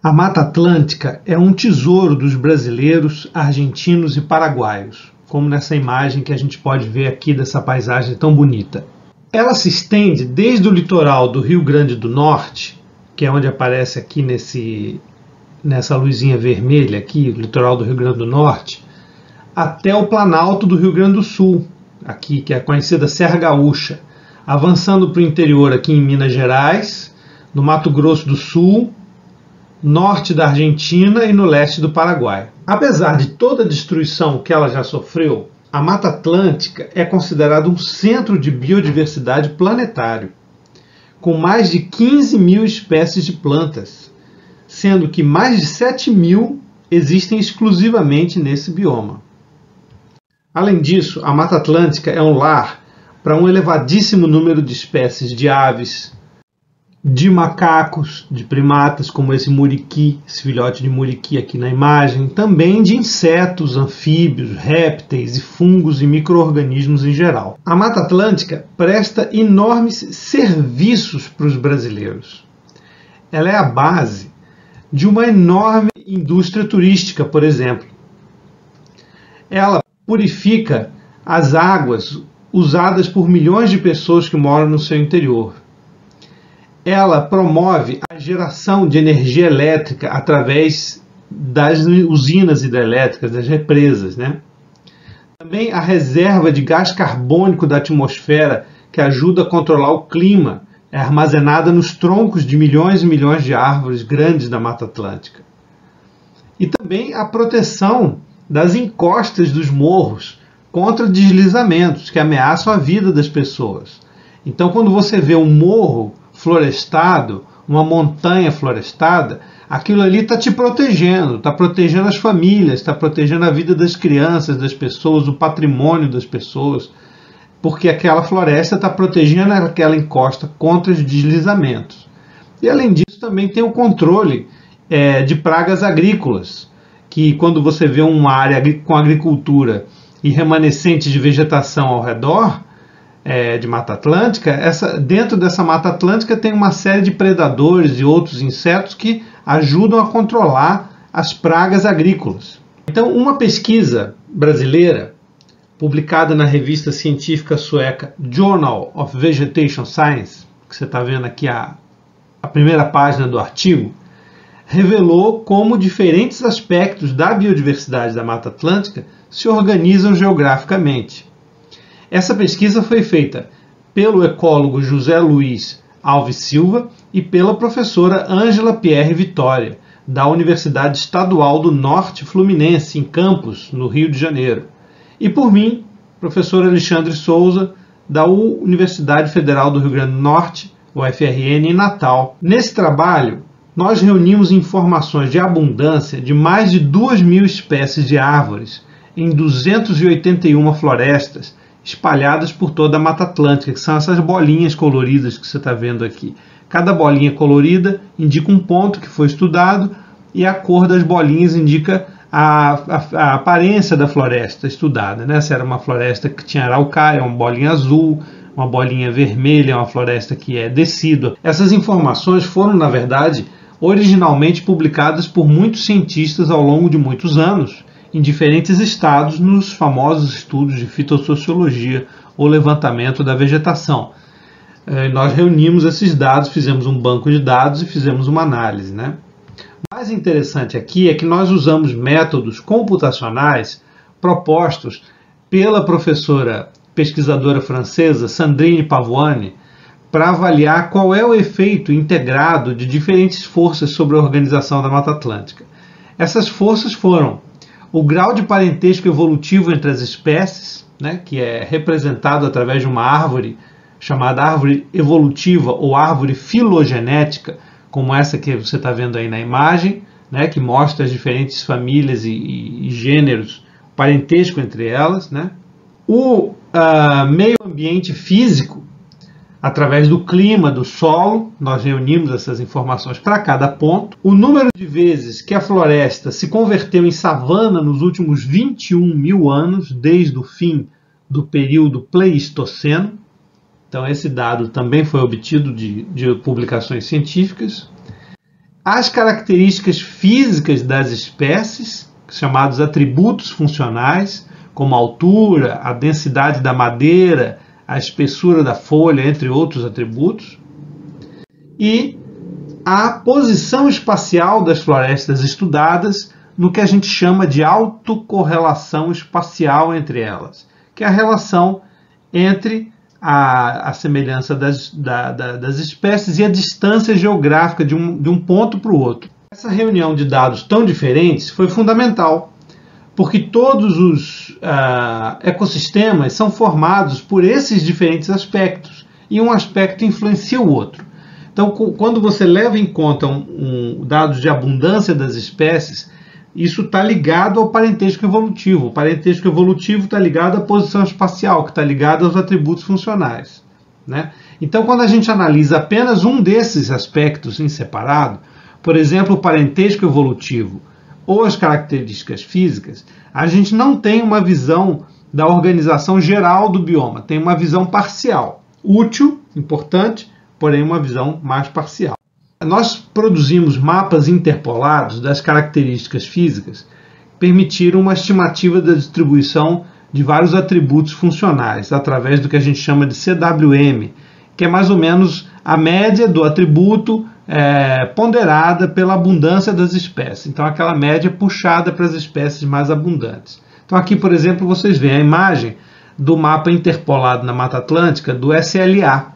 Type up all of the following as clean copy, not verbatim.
A Mata Atlântica é um tesouro dos brasileiros, argentinos e paraguaios, como nessa imagem que a gente pode ver aqui dessa paisagem tão bonita. Ela se estende desde o litoral do Rio Grande do Norte, que é onde aparece aqui nessa luzinha vermelha aqui, o litoral do Rio Grande do Norte, até o Planalto do Rio Grande do Sul, aqui, que é a conhecida Serra Gaúcha, avançando para o interior aqui em Minas Gerais, no Mato Grosso do Sul, norte da Argentina e no leste do Paraguai. Apesar de toda a destruição que ela já sofreu, a Mata Atlântica é considerada um centro de biodiversidade planetário, com mais de 15 mil espécies de plantas, sendo que mais de 7 mil existem exclusivamente nesse bioma. Além disso, a Mata Atlântica é um lar para um elevadíssimo número de espécies de aves, de macacos, de primatas, como esse muriqui, esse filhote de muriqui aqui na imagem, também de insetos, anfíbios, répteis e fungos e micro-organismos em geral. A Mata Atlântica presta enormes serviços para os brasileiros. Ela é a base de uma enorme indústria turística, por exemplo. Ela purifica as águas usadas por milhões de pessoas que moram no seu interior. Ela promove a geração de energia elétrica através das usinas hidrelétricas, das represas, né? Também a reserva de gás carbônico da atmosfera, que ajuda a controlar o clima, é armazenada nos troncos de milhões e milhões de árvores grandes da Mata Atlântica. E também a proteção das encostas dos morros contra deslizamentos que ameaçam a vida das pessoas. Então, quando você vê um morro florestado, uma montanha florestada, aquilo ali está te protegendo, está protegendo as famílias, está protegendo a vida das crianças, das pessoas, o patrimônio das pessoas, porque aquela floresta está protegendo aquela encosta contra os deslizamentos. E além disso, também tem o controle de pragas agrícolas, que quando você vê uma área com agricultura e remanescentes de vegetação ao redor, de Mata Atlântica, dentro dessa Mata Atlântica tem uma série de predadores e outros insetos que ajudam a controlar as pragas agrícolas. Então, uma pesquisa brasileira, publicada na revista científica sueca Journal of Vegetation Science, que você está vendo aqui a primeira página do artigo, revelou como diferentes aspectos da biodiversidade da Mata Atlântica se organizam geograficamente. Essa pesquisa foi feita pelo ecólogo José Luiz Alves Silva e pela professora Ângela Pierre Vitória, da Universidade Estadual do Norte Fluminense, em Campos, no Rio de Janeiro. E por mim, professor Alexandre Souza, da Universidade Federal do Rio Grande do Norte, UFRN, em Natal. Nesse trabalho, nós reunimos informações de abundância de mais de 2.000 espécies de árvores em 281 florestas, espalhadas por toda a Mata Atlântica, que são essas bolinhas coloridas que você está vendo aqui. Cada bolinha colorida indica um ponto que foi estudado e a cor das bolinhas indica a aparência da floresta estudada, né? Se era uma floresta que tinha araucária, uma bolinha azul, uma bolinha vermelha, uma floresta que é decídua. Essas informações foram, na verdade, originalmente publicadas por muitos cientistas ao longo de muitos anos, em diferentes estados, nos famosos estudos de fitossociologia ou levantamento da vegetação. Nós reunimos esses dados, fizemos um banco de dados e fizemos uma análise, né? O mais interessante aqui é que nós usamos métodos computacionais propostos pela professora pesquisadora francesa Sandrine Pavoine para avaliar qual é o efeito integrado de diferentes forças sobre a organização da Mata Atlântica. Essas forças foram o grau de parentesco evolutivo entre as espécies, né, que é representado através de uma árvore chamada árvore evolutiva ou árvore filogenética, como essa que você está vendo aí na imagem, né, que mostra as diferentes famílias e gêneros, parentesco entre elas, né. O meio ambiente físico, através do clima, do solo, nós reunimos essas informações para cada ponto. O número de vezes que a floresta se converteu em savana nos últimos 21 mil anos, desde o fim do período Pleistoceno. Então esse dado também foi obtido de publicações científicas. as características físicas das espécies, chamados atributos funcionais, como a altura, a densidade da madeira, a espessura da folha, entre outros atributos, e a posição espacial das florestas estudadas no que a gente chama de autocorrelação espacial entre elas, que é a relação entre a semelhança das espécies e a distância geográfica de um ponto para o outro. Essa reunião de dados tão diferentes foi fundamental, porque todos os ecossistemas são formados por esses diferentes aspectos, e um aspecto influencia o outro. Então, quando você leva em conta dados de abundância das espécies, isso está ligado ao parentesco evolutivo. O parentesco evolutivo está ligado à posição espacial, que está ligado aos atributos funcionais, né? Então, quando a gente analisa apenas um desses aspectos em separado, por exemplo, o parentesco evolutivo ou as características físicas, a gente não tem uma visão da organização geral do bioma, tem uma visão parcial, útil, importante, porém uma visão mais parcial. Nós produzimos mapas interpolados das características físicas que permitiram uma estimativa da distribuição de vários atributos funcionais através do que a gente chama de CWM, que é mais ou menos a média do atributo ponderada pela abundância das espécies. Então, aquela média puxada para as espécies mais abundantes. Então, aqui, por exemplo, vocês veem a imagem do mapa interpolado na Mata Atlântica do SLA.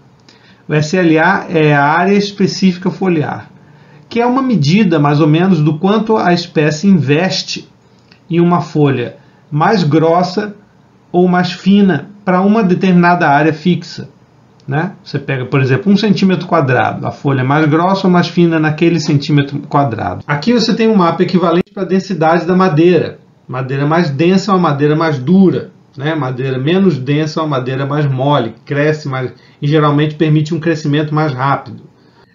O SLA é a área específica foliar, que é uma medida, mais ou menos, do quanto a espécie investe em uma folha mais grossa ou mais fina para uma determinada área fixa, né? Você pega, por exemplo, 1 centímetro quadrado, a folha mais grossa ou mais fina naquele centímetro quadrado. Aqui você tem um mapa equivalente para a densidade da madeira. Madeira mais densa é uma madeira mais dura, né? Madeira menos densa é uma madeira mais mole, cresce mais e geralmente permite um crescimento mais rápido.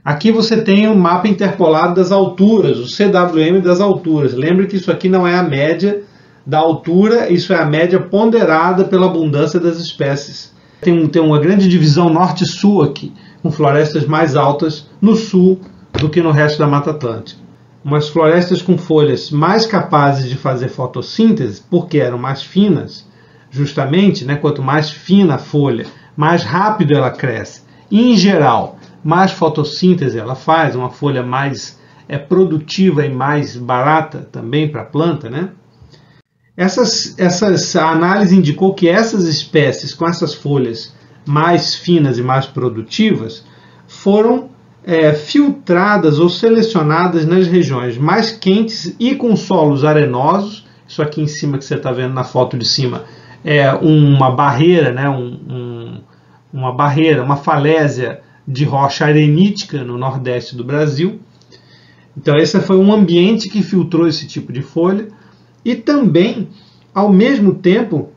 Aqui você tem um mapa interpolado das alturas, o CWM das alturas. Lembre que isso aqui não é a média da altura, isso é a média ponderada pela abundância das espécies. Tem uma grande divisão norte-sul aqui, com florestas mais altas no sul do que no resto da Mata Atlântica. Umas florestas com folhas mais capazes de fazer fotossíntese, porque eram mais finas, justamente, né, quanto mais fina a folha, mais rápido ela cresce. E, em geral, mais fotossíntese ela faz, uma folha mais produtiva e mais barata também para a planta, né? A análise indicou que essas espécies com essas folhas mais finas e mais produtivas foram filtradas ou selecionadas nas regiões mais quentes e com solos arenosos. Isso aqui em cima que você está vendo na foto de cima é uma barreira, né? Uma falésia de rocha arenítica no nordeste do Brasil. Então esse foi um ambiente que filtrou esse tipo de folha. E também, ao mesmo tempo,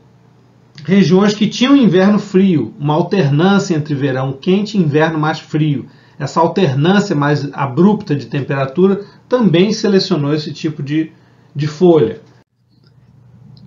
regiões que tinham inverno frio, uma alternância entre verão quente e inverno mais frio. Essa alternância mais abrupta de temperatura também selecionou esse tipo de folha.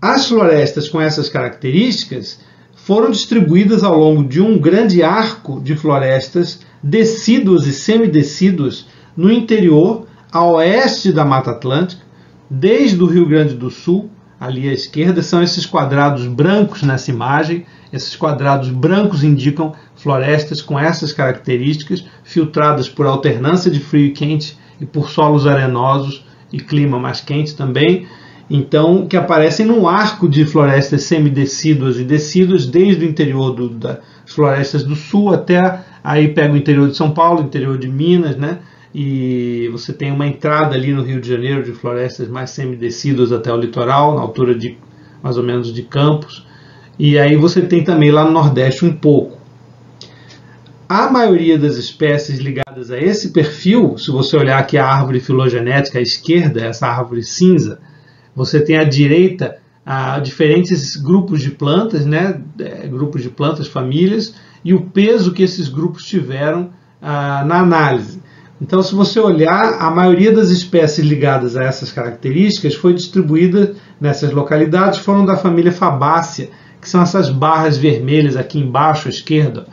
As florestas com essas características foram distribuídas ao longo de um grande arco de florestas decíduas e semidecíduas no interior, a oeste da Mata Atlântica, desde o Rio Grande do Sul, ali à esquerda, são esses quadrados brancos nessa imagem. Esses quadrados brancos indicam florestas com essas características, filtradas por alternância de frio e quente e por solos arenosos e clima mais quente também. Então, que aparecem num arco de florestas semidecíduas e decíduas, desde o interior das florestas do sul até aí pega o interior de São Paulo, interior de Minas, né? E você tem uma entrada ali no Rio de Janeiro de florestas mais semidecíduas até o litoral, na altura de mais ou menos de Campos. E aí você tem também lá no Nordeste um pouco. A maioria das espécies ligadas a esse perfil, se você olhar aqui a árvore filogenética à esquerda, essa árvore cinza, você tem à direita diferentes grupos de plantas, né? Grupos de plantas, famílias, e o peso que esses grupos tiveram na análise. Então, se você olhar, a maioria das espécies ligadas a essas características foi distribuída nessas localidades, foram da família Fabaceae, que são essas barras vermelhas aqui embaixo à esquerda.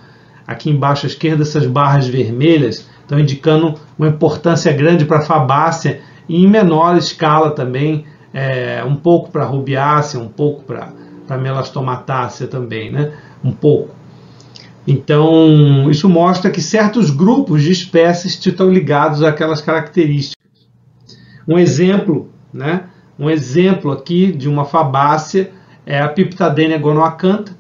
Aqui embaixo à esquerda, essas barras vermelhas Estão indicando uma importância grande para a fabácea e em menor escala também, um pouco para a rubiácea, um pouco para a melastomatácea também, né? Um pouco. Então, isso mostra que certos grupos de espécies estão ligados àquelas características. Um exemplo, né? Um exemplo aqui de uma fabácea é a Piptadenia gonoacantha,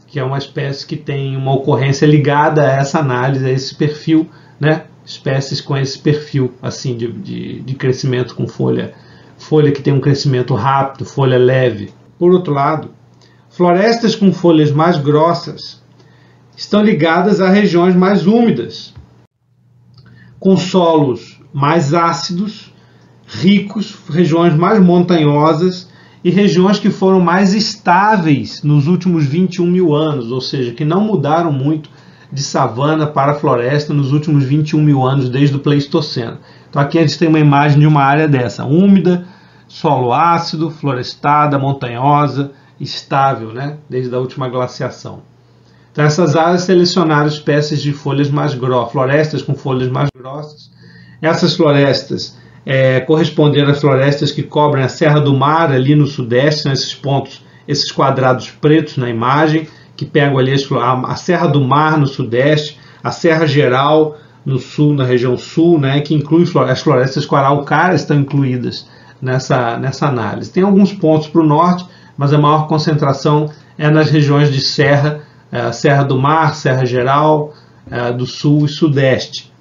que é uma espécie que tem uma ocorrência ligada a essa análise, a esse perfil, né? Espécies com esse perfil assim de crescimento com folha que tem um crescimento rápido, folha leve. Por outro lado, florestas com folhas mais grossas estão ligadas a regiões mais úmidas, com solos mais ácidos, ricos, regiões mais montanhosas e regiões que foram mais estáveis nos últimos 21 mil anos, ou seja, que não mudaram muito de savana para floresta nos últimos 21 mil anos, desde o Pleistoceno. Então aqui a gente tem uma imagem de uma área dessa, úmida, solo ácido, florestada, montanhosa, estável, né? Desde a última glaciação. Então essas áreas selecionaram espécies de folhas mais grossas, florestas com folhas mais grossas. Essas florestas corresponderam às florestas que cobrem a Serra do Mar, ali no sudeste, são esses pontos, esses quadrados pretos na imagem, que pegam ali a Serra do Mar no sudeste, a Serra Geral no sul, na região sul, né, que inclui as florestas com araucárias, estão incluídas nessa análise. Tem alguns pontos para o norte, mas a maior concentração é nas regiões de serra, Serra do Mar, Serra Geral, do sul e sudeste.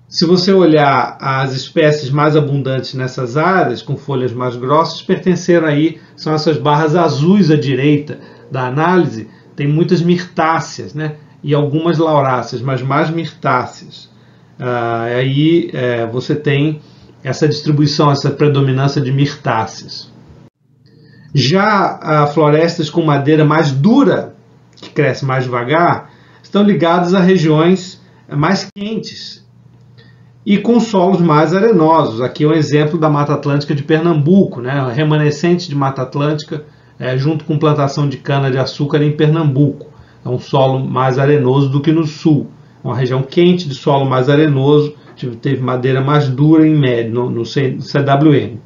Se você olhar as espécies mais abundantes nessas áreas, com folhas mais grossas, pertenceram aí, são essas barras azuis à direita da análise, tem muitas mirtáceas, né? E algumas lauráceas, mas mais mirtáceas. Aí você tem essa distribuição, essa predominância de mirtáceas. Já florestas com madeira mais dura, que cresce mais devagar, estão ligadas a regiões mais quentes e com solos mais arenosos. Aqui é um exemplo da Mata Atlântica de Pernambuco, né? Remanescente de Mata Atlântica, junto com plantação de cana-de-açúcar em Pernambuco. É um solo mais arenoso do que no sul. Uma região quente de solo mais arenoso, teve madeira mais dura em médio, no CWM.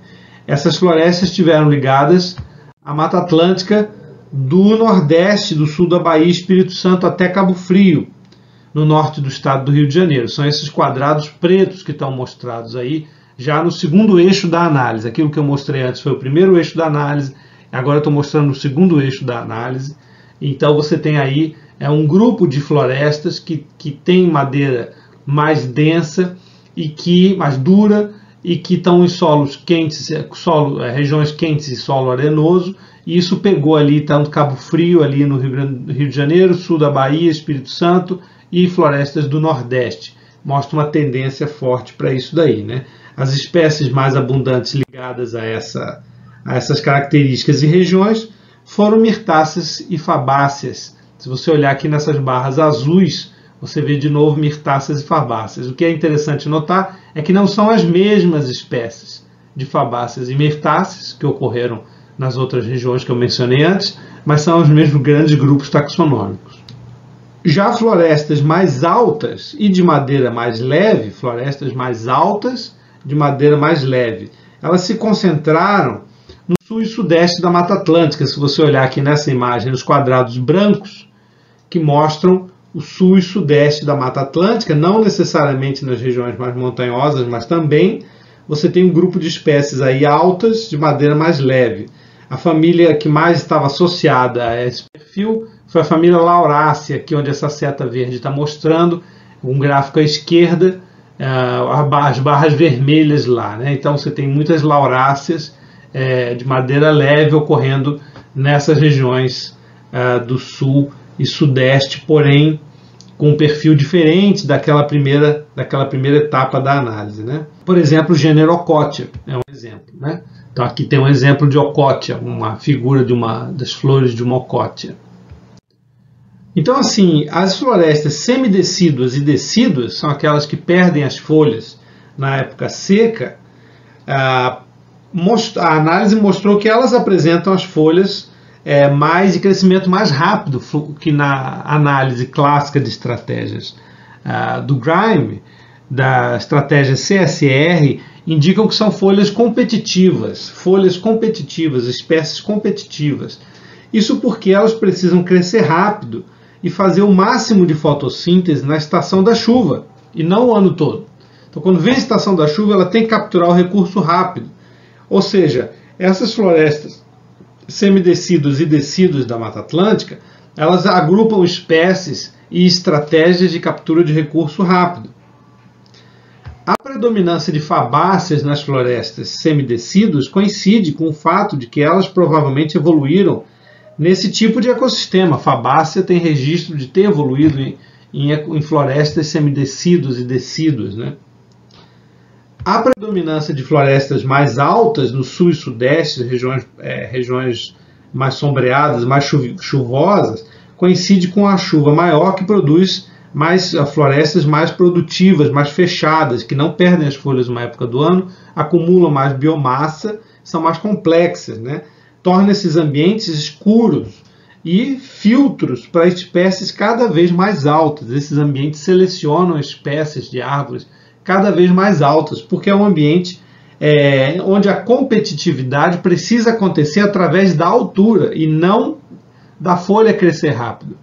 Essas florestas estiveram ligadas à Mata Atlântica do Nordeste, do sul da Bahia, Espírito Santo, até Cabo Frio, no norte do estado do Rio de Janeiro. São esses quadrados pretos que estão mostrados aí, já no segundo eixo da análise. Aquilo que eu mostrei antes foi o primeiro eixo da análise, agora eu estou mostrando o segundo eixo da análise. Então você tem aí um grupo de florestas que tem madeira mais densa e mais dura, e que estão em solos quentes, regiões quentes e solo arenoso, e isso pegou ali tanto Cabo Frio, ali no Rio de Janeiro, sul da Bahia, Espírito Santo e florestas do Nordeste. Mostra uma tendência forte para isso daí, né? As espécies mais abundantes ligadas a essas características e regiões foram mirtáceas e fabáceas. Se você olhar aqui nessas barras azuis, você vê de novo mirtáceas e fabáceas. O que é interessante notar é que não são as mesmas espécies de fabáceas e mirtáceas que ocorreram nas outras regiões que eu mencionei antes, mas são os mesmos grandes grupos taxonômicos. Já florestas mais altas e de madeira mais leve, florestas mais altas de madeira mais leve, elas se concentraram no sul e sudeste da Mata Atlântica. Se você olhar aqui nessa imagem, os quadrados brancos que mostram o sul e sudeste da Mata Atlântica, não necessariamente nas regiões mais montanhosas, mas também você tem um grupo de espécies aí altas de madeira mais leve. A família que mais estava associada a esse perfil foi a família Laurácea, aqui onde essa seta verde está mostrando, um gráfico à esquerda, as barras vermelhas lá, né? Então você tem muitas Lauráceas de madeira leve ocorrendo nessas regiões do sul e sudeste, porém com um perfil diferente daquela primeira etapa da análise, né? Por exemplo, o gênero Ocotia é um exemplo, né? Então aqui tem um exemplo de Ocotia, uma figura das flores de uma Ocotia. Então assim, as florestas semidecíduas e decíduas são aquelas que perdem as folhas na época seca. A análise mostrou que elas apresentam as folhas de crescimento mais rápido que na análise clássica de estratégias do GRIME, da estratégia CSR, indicam que são folhas competitivas, espécies competitivas. Isso porque elas precisam crescer rápido e fazer o máximo de fotossíntese na estação da chuva, e não o ano todo. Então, quando vem a estação da chuva, ela tem que capturar o recurso rápido. Ou seja, essas florestas semidecidos e decidos da Mata Atlântica, elas agrupam espécies e estratégias de captura de recurso rápido. A predominância de fabáceas nas florestas semidecidos coincide com o fato de que elas provavelmente evoluíram nesse tipo de ecossistema. A fabácea tem registro de ter evoluído em florestas semidecidos e decidos, né? A predominância de florestas mais altas no sul e sudeste, regiões mais sombreadas, mais chuvosas, coincide com a chuva maior que produz florestas mais produtivas, mais fechadas, que não perdem as folhas numa época do ano, acumulam mais biomassa, são mais complexas, né? Torna esses ambientes escuros e filtros para espécies cada vez mais altas. Esses ambientes selecionam espécies de árvores cada vez mais altas, porque é um ambiente onde a competitividade precisa acontecer através da altura e não da folha crescer rápido.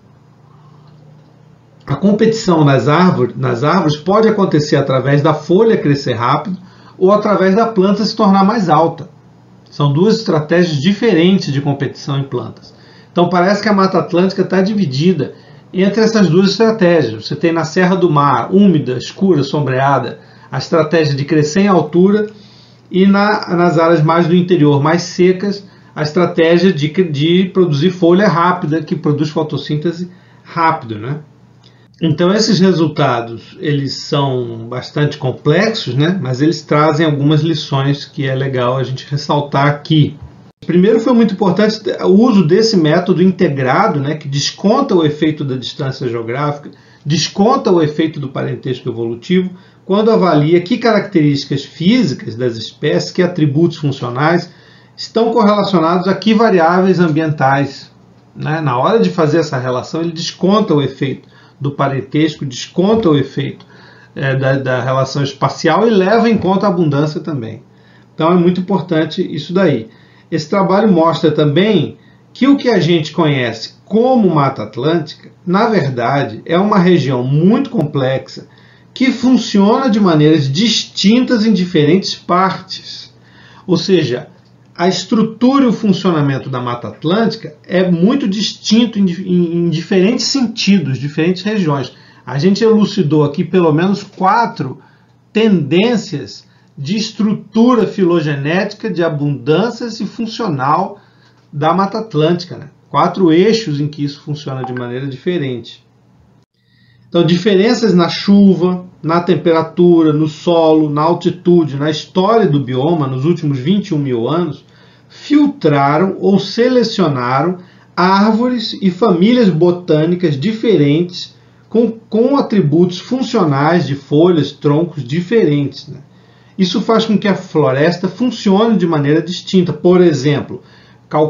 A competição nas árvores pode acontecer através da folha crescer rápido ou através da planta se tornar mais alta. São duas estratégias diferentes de competição em plantas. Então parece que a Mata Atlântica está dividida entre essas duas estratégias. Você tem na Serra do Mar, úmida, escura, sombreada, a estratégia de crescer em altura, e nas áreas mais do interior, mais secas, a estratégia de produzir folha rápida, que produz fotossíntese rápido, né? Então esses resultados, eles são bastante complexos, né? Mas eles trazem algumas lições que é legal a gente ressaltar aqui. Primeiro, foi muito importante o uso desse método integrado, né, que desconta o efeito da distância geográfica, desconta o efeito do parentesco evolutivo, quando avalia que características físicas das espécies, que atributos funcionais estão correlacionados a que variáveis ambientais, né? Na hora de fazer essa relação, ele desconta o efeito do parentesco, desconta o efeito da relação espacial e leva em conta a abundância também. Então é muito importante isso daí. Esse trabalho mostra também que o que a gente conhece como Mata Atlântica, na verdade, é uma região muito complexa que funciona de maneiras distintas em diferentes partes. Ou seja, a estrutura e o funcionamento da Mata Atlântica é muito distinto em diferentes sentidos, diferentes regiões. A gente elucidou aqui pelo menos 4 tendências de estrutura filogenética, de abundâncias e funcional da Mata Atlântica, né? 4 eixos em que isso funciona de maneira diferente. Então, diferenças na chuva, na temperatura, no solo, na altitude, na história do bioma nos últimos 21 mil anos, filtraram ou selecionaram árvores e famílias botânicas diferentes com atributos funcionais de folhas, troncos diferentes, né? Isso faz com que a floresta funcione de maneira distinta. Por exemplo,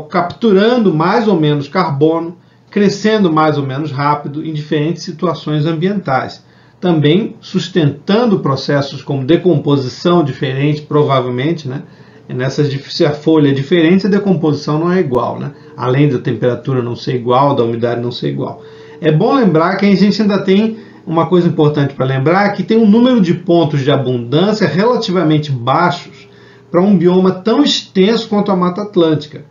capturando mais ou menos carbono, crescendo mais ou menos rápido em diferentes situações ambientais. Também sustentando processos como decomposição diferente, provavelmente, né? Se a folha é diferente, a decomposição não é igual, né? Além da temperatura não ser igual, da umidade não ser igual. É bom lembrar que a gente ainda tem uma coisa importante para lembrar, que tem um número de pontos de abundância relativamente baixos para um bioma tão extenso quanto a Mata Atlântica.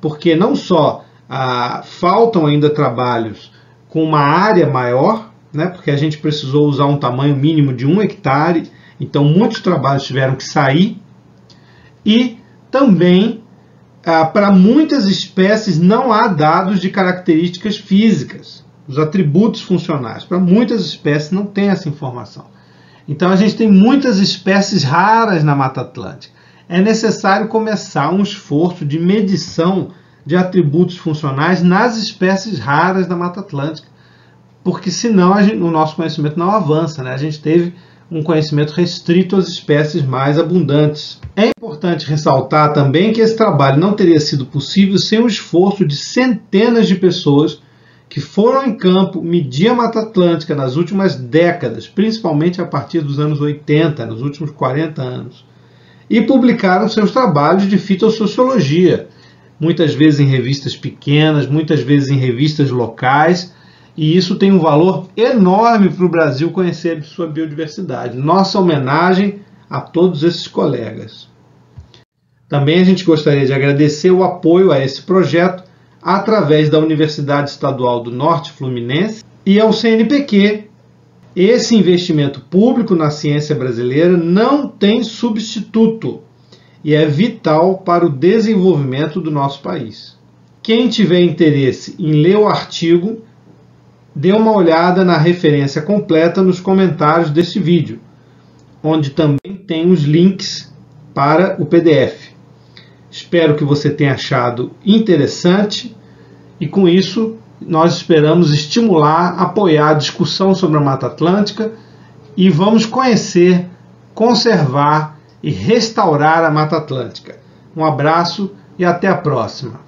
Porque não só faltam ainda trabalhos com uma área maior, né? Porque a gente precisou usar um tamanho mínimo de 1 hectare, então muitos trabalhos tiveram que sair. E também, para muitas espécies, não há dados de características físicas, os atributos funcionais. Para muitas espécies não tem essa informação. Então a gente tem muitas espécies raras na Mata Atlântica. É necessário começar um esforço de medição de atributos funcionais nas espécies raras da Mata Atlântica, porque senão o nosso conhecimento não avança, né? A gente teve um conhecimento restrito às espécies mais abundantes. É importante ressaltar também que esse trabalho não teria sido possível sem o esforço de centenas de pessoas que foram em campo medir a Mata Atlântica nas últimas décadas, principalmente a partir dos anos 80, nos últimos 40 anos, e publicaram seus trabalhos de fitossociologia, muitas vezes em revistas pequenas, muitas vezes em revistas locais, e isso tem um valor enorme para o Brasil conhecer de sua biodiversidade. Nossa homenagem a todos esses colegas. Também a gente gostaria de agradecer o apoio a esse projeto através da Universidade Estadual do Norte Fluminense e ao CNPq. Esse investimento público na ciência brasileira não tem substituto e é vital para o desenvolvimento do nosso país. Quem tiver interesse em ler o artigo, dê uma olhada na referência completa nos comentários deste vídeo, onde também tem os links para o PDF. Espero que você tenha achado interessante e, com isso, nós esperamos estimular, apoiar a discussão sobre a Mata Atlântica e vamos conhecer, conservar e restaurar a Mata Atlântica. Um abraço e até a próxima!